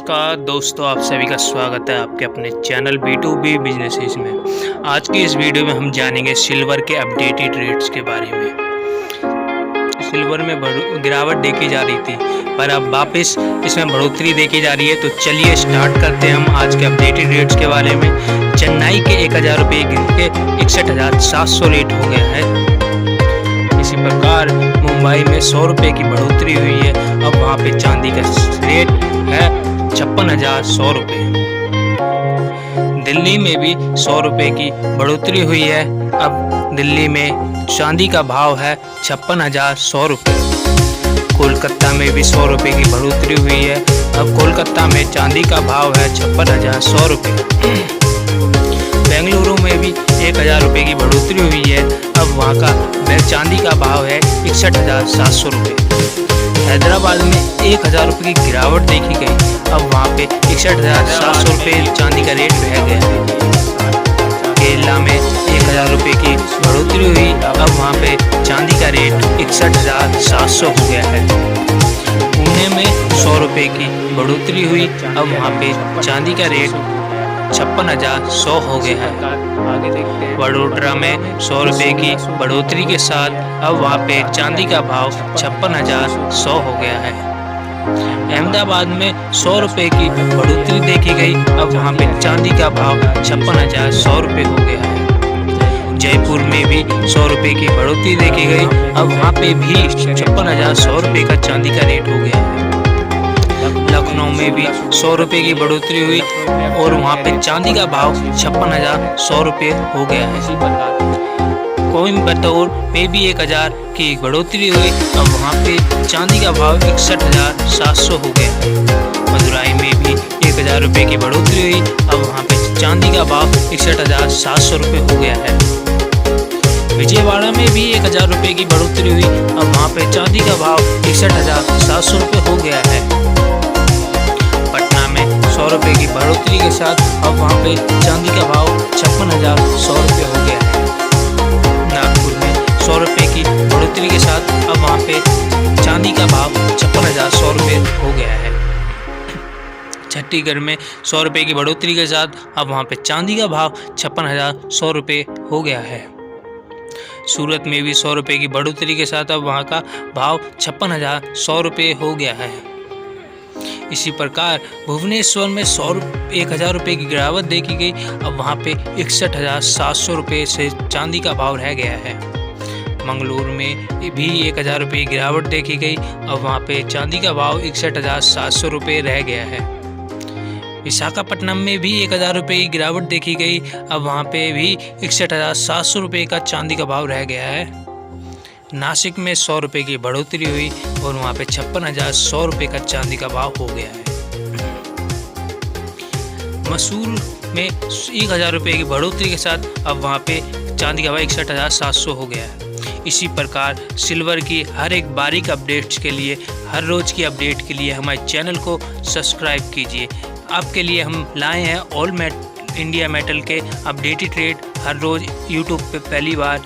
नमस्कार दोस्तों, आप सभी का स्वागत है आपके अपने चैनल B2B बिजनेसेस में। आज की इस वीडियो में हम जानेंगे सिल्वर के अपडेटेड रेट्स के बारे में। सिल्वर में गिरावट देखी जा रही थी, पर अब वापस इसमें बढ़ोतरी देखी जा रही है। तो चलिए स्टार्ट करते हैं हम आज के अपडेटेड रेट्स के बारे में। चेन्नई के 1000 रुपये गिर के 61,700 रेट हो गया है। इसी प्रकार मुंबई में 100 रुपये की बढ़ोतरी हुई है। अब वहाँ पे चांदी का रेट है 56,100 रुपये। दिल्ली में भी 100 रुपये की बढ़ोतरी हुई है। अब दिल्ली में चांदी का भाव है 56,100 रुपये। कोलकाता में भी 100 रुपये की बढ़ोतरी हुई है। अब कोलकाता में चांदी का भाव है 56,100 रुपये। बेंगलुरु में भी 1000 रुपये की बढ़ोतरी हुई है। अब वहाँ का चांदी का भाव है 61,700 रुपये। हैदराबाद में 1000 रुपये की गिरावट देखी गई। अब वहाँ पे 61,700 रुपये चांदी का रेट रह गया है। केरला में 1000 रुपये की बढ़ोतरी हुई। अब वहाँ पे चांदी का रेट 61,700 हो गया है। पुणे में 100 रुपये की बढ़ोतरी हुई। अब वहाँ पे चांदी का रेट 56,100 हो गया है। वडोदरा में 100 रुपये की बढ़ोतरी के साथ अब वहाँ पे चांदी का भाव 56,100 हो गया है। अहमदाबाद में 100 रुपये की बढ़ोतरी देखी गई। अब वहाँ पे चांदी का भाव 56,100 रुपये हो गया है। जयपुर में भी 100 रुपये की बढ़ोतरी देखी गई। अब वहाँ पे भी 56,100 रुपये का चांदी का रेट हो गया है। लखनऊ में भी 100 रुपये की बढ़ोतरी हुई और वहाँ पे चांदी का भाव 56,100 रुपये हो गया है। कोयम्बटूर में भी 1000 की बढ़ोतरी हुई। अब वहाँ पे चांदी का भाव 61,700 हो गया है। मदुरई में भी 1000 रुपये की बढ़ोतरी हुई। अब वहाँ पे चांदी का भाव 61,700 रुपये हो गया है। विजयवाड़ा में भी 1000 रुपये की बढ़ोतरी हुई। अब वहाँ पे चांदी का भाव 61,700 रुपये हो गया है। पटना में 100 रुपये की बढ़ोतरी के साथ अब वहाँ पे चांदी का भाव 56,100 रुपये हो गया है। नागपुर में 100 रुपये की बढ़ोतरी के साथ अब वहाँ पे चांदी का भाव 56,100 रुपये हो गया है। छत्तीसगढ़ में 100 रुपये की बढ़ोतरी के साथ अब वहाँ पे चांदी का भाव 56,100 रुपये हो गया है। सूरत में भी 100 रुपये की बढ़ोतरी के साथ अब वहाँ का भाव 56,100 रुपये हो गया है। इसी प्रकार भुवनेश्वर में 1000 रुपये की गिरावट देखी गई। अब वहाँ पे 61,700 रुपये से चांदी का भाव रह गया है। मंगलुरु में भी 1000 रुपये की गिरावट देखी गई। अब वहाँ पे चांदी का भाव 61,700 रुपये रह गया है। विशाखापट्टनम में भी 1000 रुपये की गिरावट देखी गई। अब वहाँ पे भी 61,700 रुपये का चांदी का भाव रह गया है। नासिक में 100 रुपये की बढ़ोतरी हुई और वहाँ पे 56,100 रुपये का चांदी का भाव हो गया है। मैसूर में 1000 रुपये की बढ़ोतरी के साथ अब वहाँ पे चांदी का भाव 61,700 हो गया है। इसी प्रकार सिल्वर की हर एक बारीक अपडेट्स के लिए, हर रोज़ की अपडेट के लिए हमारे चैनल को सब्सक्राइब कीजिए। आपके लिए हम लाए हैं ऑल इंडिया मेटल के अपडेटेड रेट हर रोज़ यूट्यूब पे पहली बार।